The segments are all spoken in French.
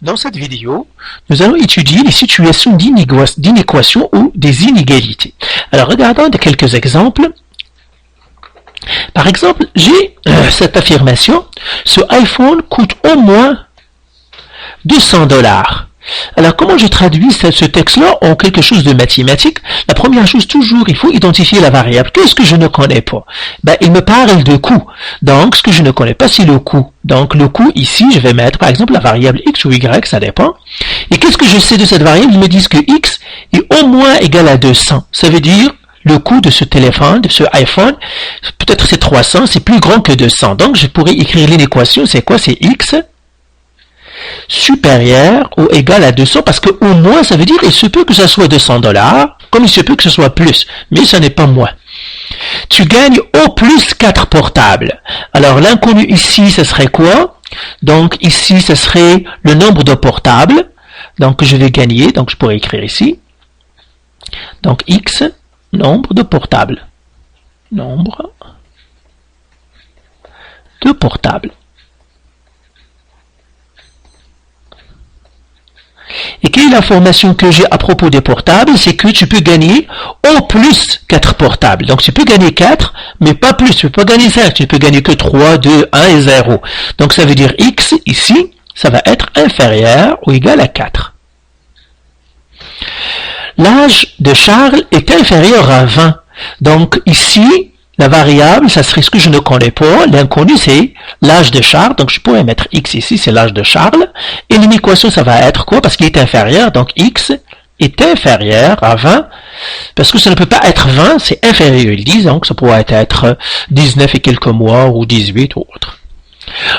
Dans cette vidéo, nous allons étudier les situations d'inéquation ou des inégalités. Alors, regardons quelques exemples. Par exemple, j'ai cette affirmation, ce iPhone coûte au moins 200 $. Alors, comment je traduis ce texte-là en quelque chose de mathématique? La première chose, toujours, il faut identifier la variable. Qu'est-ce que je ne connais pas? Il me parle de coût. Donc, ce que je ne connais pas, c'est le coût. Donc, le coût, ici, je vais mettre, par exemple, la variable x ou y, ça dépend. Et qu'est-ce que je sais de cette variable? Ils me disent que x est au moins égal à 200. Ça veut dire, le coût de ce téléphone, de ce iPhone, peut-être c'est 300, c'est plus grand que 200. Donc, je pourrais écrire l'équation, c'est quoi? C'est x supérieur ou égal à 200, parce que au moins, ça veut dire, il se peut que ça soit 200 $, comme il se peut que ce soit plus, mais ça n'est pas moins. Tu gagnes au plus 4 portables. Alors, l'inconnu ici, ce serait quoi? Donc, ici, ce serait le nombre de portables, donc, que je vais gagner, donc, je pourrais écrire ici. Donc, x, nombre de portables. Nombre de portables. Et quelle est l'information que j'ai à propos des portables? C'est que tu peux gagner au plus 4 portables. Donc tu peux gagner 4, mais pas plus. Tu peux pas gagner 5. Tu peux gagner que 3, 2, 1 et 0. Donc ça veut dire x, ici, ça va être inférieur ou égal à 4. L'âge de Charles est inférieur à 20. Donc ici, la variable, ça serait ce que je ne connais pas. L'inconnu, c'est l'âge de Charles. Donc, je pourrais mettre x ici, c'est l'âge de Charles. Et l'équation, ça va être quoi? Parce qu'il est inférieur. Donc, x est inférieur à 20. Parce que ça ne peut pas être 20, c'est inférieur, ils disent. Donc, ça pourrait être 19 et quelques mois ou 18 ou autre.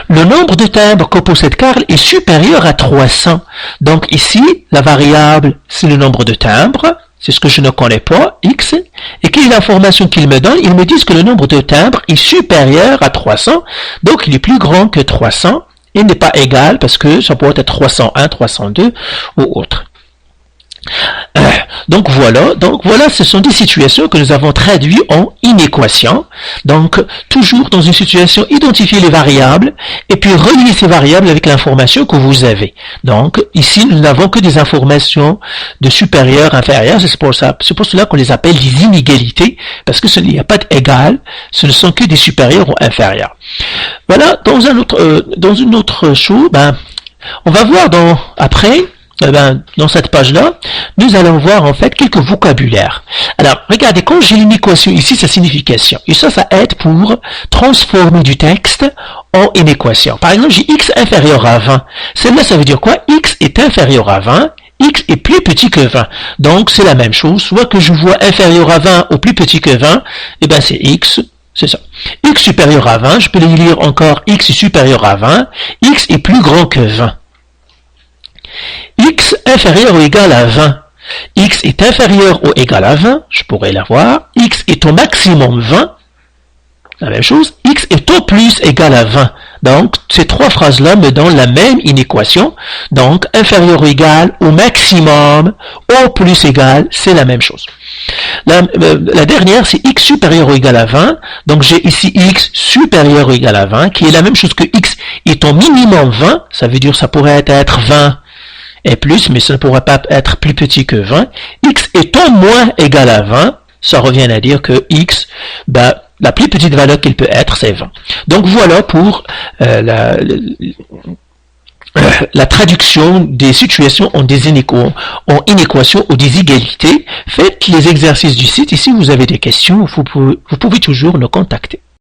Le nombre de timbres que possède Karl est supérieur à 300. Donc, ici, la variable, c'est le nombre de timbres. C'est ce que je ne connais pas, x. Et quelle est l'information qu'ils me donnent? Ils me disent que le nombre de timbres est supérieur à 300. Donc, il est plus grand que 300. Il n'est pas égal parce que ça pourrait être 301, 302 ou autre. Donc voilà, ce sont des situations que nous avons traduites en inéquation. Donc, toujours dans une situation, identifier les variables et puis relier ces variables avec l'information que vous avez. Donc, ici, nous n'avons que des informations de supérieur, inférieur. C'est pour cela qu'on les appelle des inégalités, parce que il n'y a pas d'égal, ce ne sont que des supérieurs ou inférieurs. Voilà, dans une autre chose, on va voir après. Dans cette page-là, nous allons voir en fait quelques vocabulaires. Alors, regardez, quand j'ai une équation ici, sa signification. Et ça aide pour transformer du texte en une équation. Par exemple, j'ai x inférieur à 20. Celle-là, ça veut dire quoi? X est inférieur à 20. X est plus petit que 20. Donc, c'est la même chose. Soit que je vois inférieur à 20 ou plus petit que 20, c'est x. C'est ça. X supérieur à 20, je peux les lire encore x est supérieur à 20. X est plus grand que 20. X inférieur ou égal à 20. X est inférieur ou égal à 20, je pourrais l'avoir. X est au maximum 20. La même chose. X est au plus égal à 20. Donc, ces trois phrases-là me donnent la même inéquation. Donc, inférieur ou égal au maximum, au plus égal, c'est la même chose. La dernière, c'est x supérieur ou égal à 20. Donc, j'ai ici x supérieur ou égal à 20, qui est la même chose que x est au minimum 20. Ça veut dire que ça pourrait être 20 et plus, mais ça ne pourrait pas être plus petit que 20. X est au moins égal à 20. Ça revient à dire que x, la plus petite valeur qu'il peut être, c'est 20. Donc voilà pour la traduction des situations en inéquation ou des égalités. Faites les exercices du site et si vous avez des questions, vous pouvez toujours nous contacter.